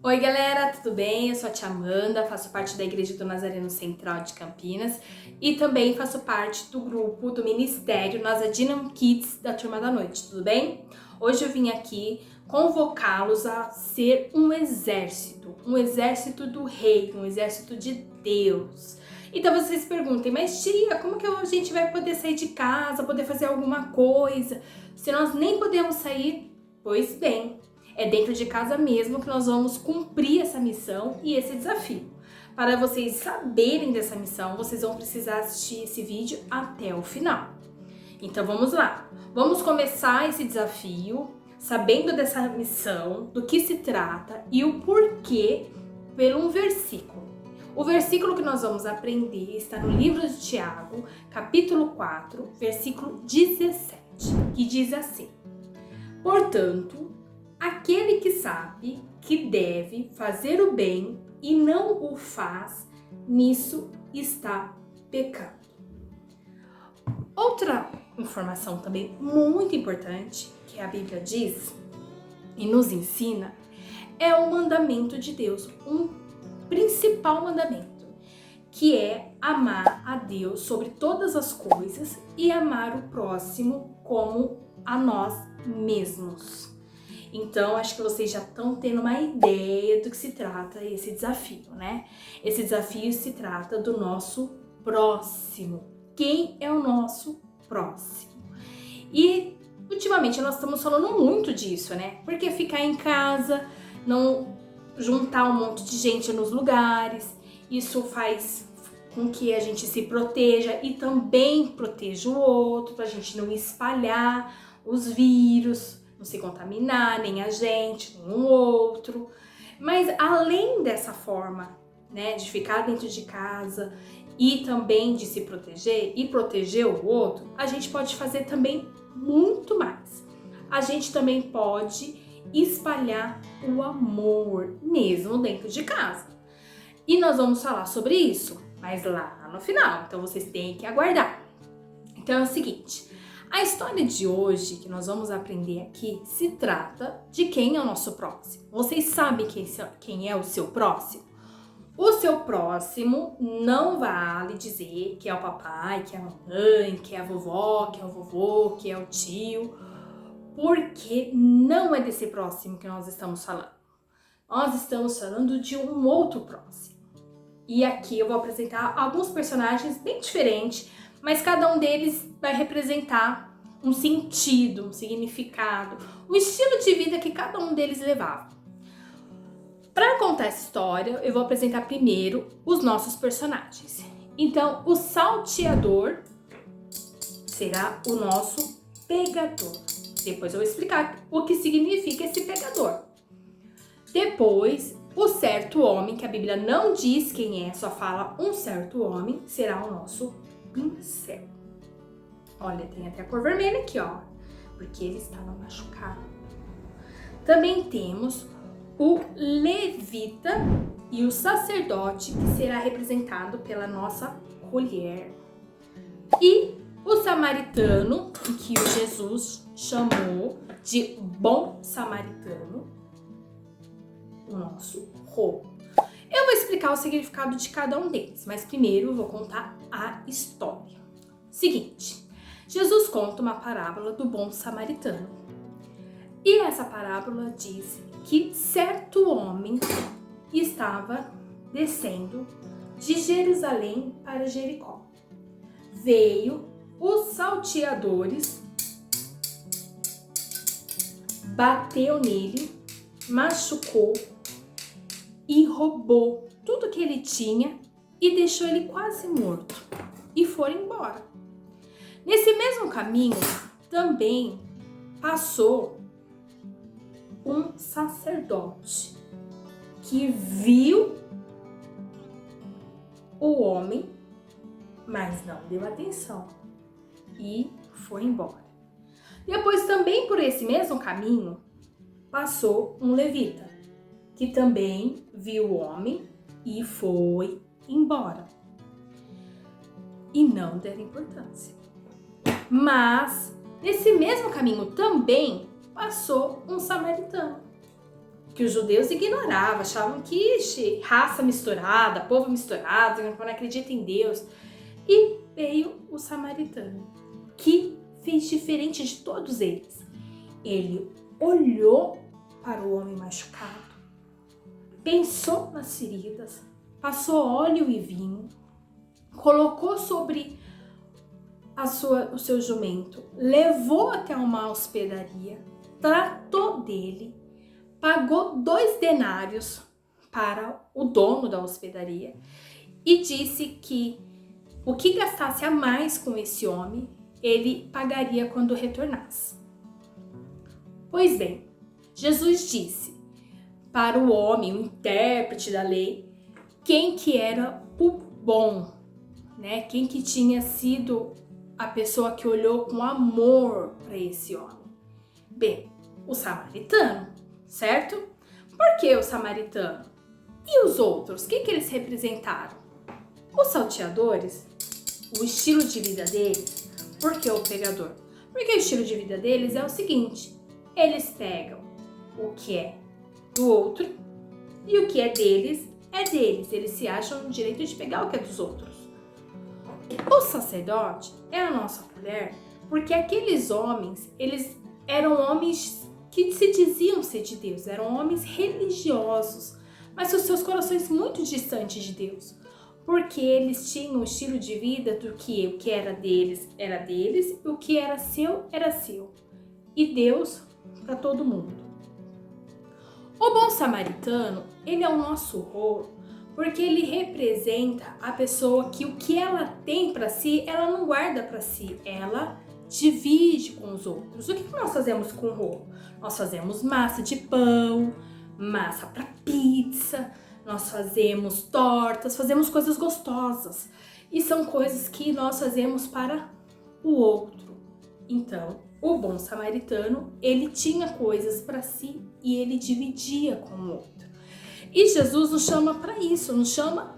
Oi galera, tudo bem? Eu sou a tia Amanda, faço parte da Igreja do Nazareno Central de Campinas e também faço parte do grupo do Ministério Nasa Dynam Kids da Turma da Noite, tudo bem? Hoje eu vim aqui convocá-los a ser um exército do Rei, um exército de Deus. Então vocês se perguntem, mas tia, como que a gente vai poder sair de casa, poder fazer alguma coisa, se nós nem podemos sair? Pois bem, é dentro de casa mesmo que nós vamos cumprir essa missão e esse desafio. Para vocês saberem dessa missão, vocês vão precisar assistir esse vídeo até o final. Então vamos lá. Vamos começar esse desafio sabendo dessa missão, do que se trata e o porquê por um versículo. O versículo que nós vamos aprender está no livro de Tiago, capítulo 4, versículo 17, que diz assim: Portanto, aquele que sabe que deve fazer o bem e não o faz, nisso está pecando. Outra informação também muito importante que a Bíblia diz e nos ensina é o mandamento de Deus, um principal mandamento, que é amar a Deus sobre todas as coisas e amar o próximo como a nós mesmos. Então, acho que vocês já estão tendo uma ideia do que se trata esse desafio, né? Esse desafio se trata do nosso próximo. Quem é o nosso próximo? E, ultimamente, nós estamos falando muito disso, né? Porque ficar em casa, não juntar um monte de gente nos lugares, isso faz com que a gente se proteja e também proteja o outro, para a gente não espalhar os vírus, não se contaminar, nem a gente, nem um outro. Mas além dessa forma, né, de ficar dentro de casa e também de se proteger e proteger o outro, a gente pode fazer também muito mais. A gente também pode espalhar o amor, mesmo dentro de casa. E nós vamos falar sobre isso, mas lá no final, então vocês têm que aguardar. Então é o seguinte: a história de hoje que nós vamos aprender aqui se trata de quem é o nosso próximo. Vocês sabem quem é o seu próximo? O seu próximo não vale dizer que é o papai, que é a mamãe, que é a vovó, que é o vovô, que é o tio, porque não é desse próximo que nós estamos falando. Nós estamos falando de um outro próximo. E aqui eu vou apresentar alguns personagens bem diferentes, mas cada um deles vai representar um sentido, um significado, um estilo de vida que cada um deles levava. Para contar essa história, eu vou apresentar primeiro os nossos personagens. Então, o salteador será o nosso pegador. Depois eu vou explicar o que significa esse pegador. Depois, o certo homem, que a Bíblia não diz quem é, só fala um certo homem, será o nosso pincel. Olha, tem até a cor vermelha aqui, ó, porque ele estava machucado. Também temos o levita e o sacerdote, que será representado pela nossa colher. E o samaritano, que o Jesus chamou de bom samaritano, o nosso roubo. Eu vou explicar o significado de cada um deles, mas primeiro eu vou contar a história. Seguinte, Jesus conta uma parábola do bom samaritano. E essa parábola diz que certo homem estava descendo de Jerusalém para Jericó. Veio os salteadores, bateu nele, machucou e roubou tudo que ele tinha e deixou ele quase morto e foram embora. Nesse mesmo caminho também passou um sacerdote que viu o homem, mas não deu atenção e foi embora. Depois também por esse mesmo caminho passou um levita, que também viu o homem e foi embora. E não deram importância. Mas, nesse mesmo caminho também passou um samaritano. que os judeus ignoravam, achavam que raça misturada, povo misturado, não acredita em Deus. E veio o samaritano, que fez diferente de todos eles. Ele olhou para o homem machucado, pensou nas feridas, passou óleo e vinho, colocou sobre o seu jumento, levou até uma hospedaria, tratou dele, pagou 2 denários para o dono da hospedaria e disse que o que gastasse a mais com esse homem, ele pagaria quando retornasse. Pois bem, Jesus disse para o homem, o intérprete da lei, quem que era o bom, né? Quem que tinha sido a pessoa que olhou com amor para esse homem. Bem, o samaritano, certo? Por que o samaritano? E os outros? O que eles representaram? Os salteadores, o estilo de vida deles. Por que o pregador? Porque o estilo de vida deles é o seguinte: eles pegam o que é do outro e o que é deles é deles. Eles se acham no direito de pegar o que é dos outros. O sacerdote era a nossa mulher porque aqueles homens, eles eram homens que se diziam ser de Deus, eram homens religiosos, mas os seus corações muito distantes de Deus, porque eles tinham um estilo de vida do que o que era deles, e o que era seu, e Deus para todo mundo. O bom samaritano, ele é o nosso rolo, porque ele representa a pessoa que o que ela tem para si, ela não guarda para si, ela divide com os outros. O que nós fazemos com o rolo? Nós fazemos massa de pão, massa para pizza, nós fazemos tortas, fazemos coisas gostosas. E são coisas que nós fazemos para o outro. Então, o bom samaritano, ele tinha coisas para si e ele dividia com o outro. E Jesus nos chama para isso, nos chama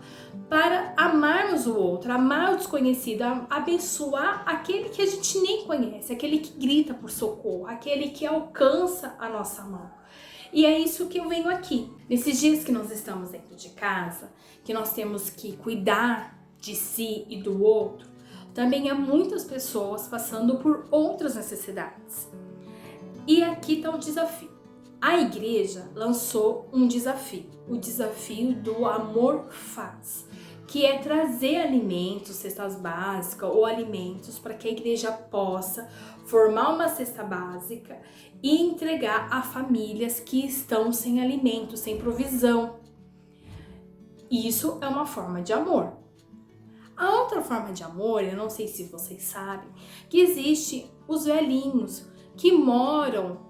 para amarmos o outro, amar o desconhecido, abençoar aquele que a gente nem conhece, aquele que grita por socorro, aquele que alcança a nossa mão. E é isso que eu venho aqui. Nesses dias que nós estamos dentro de casa, que nós temos que cuidar de si e do outro, também há muitas pessoas passando por outras necessidades. E aqui está o desafio. A igreja lançou um desafio, o desafio do Amor Faz, que é trazer alimentos, cestas básicas ou alimentos para que a igreja possa formar uma cesta básica e entregar a famílias que estão sem alimento, sem provisão. Isso é uma forma de amor. A outra forma de amor, eu não sei se vocês sabem, que existe os velhinhos que moram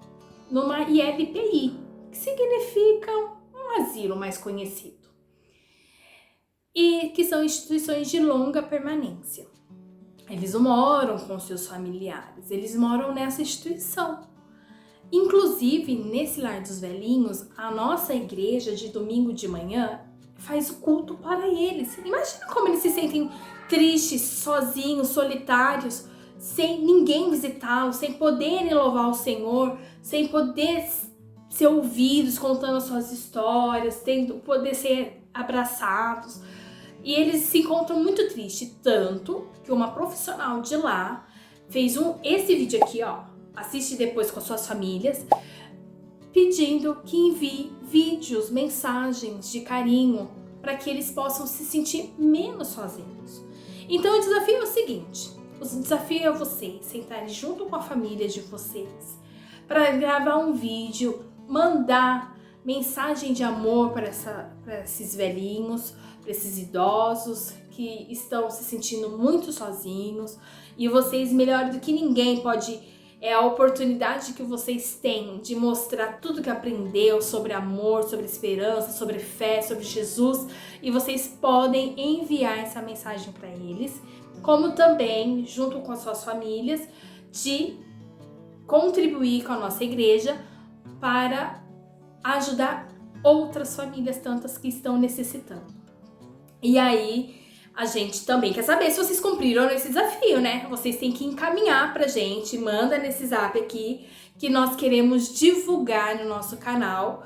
numa ILPI, que significa um asilo mais conhecido, e que são instituições de longa permanência. Eles moram com seus familiares, eles moram nessa instituição. Inclusive, nesse lar dos velhinhos, a nossa igreja de domingo de manhã faz o culto para eles. Imagina como eles se sentem tristes, sozinhos, solitários, sem ninguém visitá-los, sem poderem louvar o Senhor, sem poder ser ouvidos contando as suas histórias, sem poder ser abraçados. E eles se encontram muito tristes, tanto que uma profissional de lá fez esse vídeo aqui, ó, assiste depois com as suas famílias, pedindo que envie vídeos, mensagens de carinho para que eles possam se sentir menos sozinhos. Então o desafio é o seguinte: o desafio é vocês sentarem junto com a família de vocês para gravar um vídeo, mandar mensagem de amor para esses velhinhos, para esses idosos que estão se sentindo muito sozinhos, e vocês, melhor do que ninguém, é a oportunidade que vocês têm de mostrar tudo que aprendeu sobre amor, sobre esperança, sobre fé, sobre Jesus, e vocês podem enviar essa mensagem para eles, como também, junto com as suas famílias, de contribuir com a nossa igreja para ajudar outras famílias, tantas que estão necessitando. E aí, a gente também quer saber se vocês cumpriram esse desafio, né? Vocês têm que encaminhar pra gente, manda nesse zap aqui, que nós queremos divulgar no nosso canal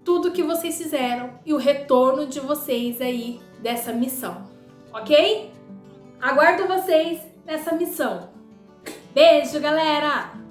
tudo que vocês fizeram e o retorno de vocês aí dessa missão, ok? Aguardo vocês nessa missão. Beijo, galera!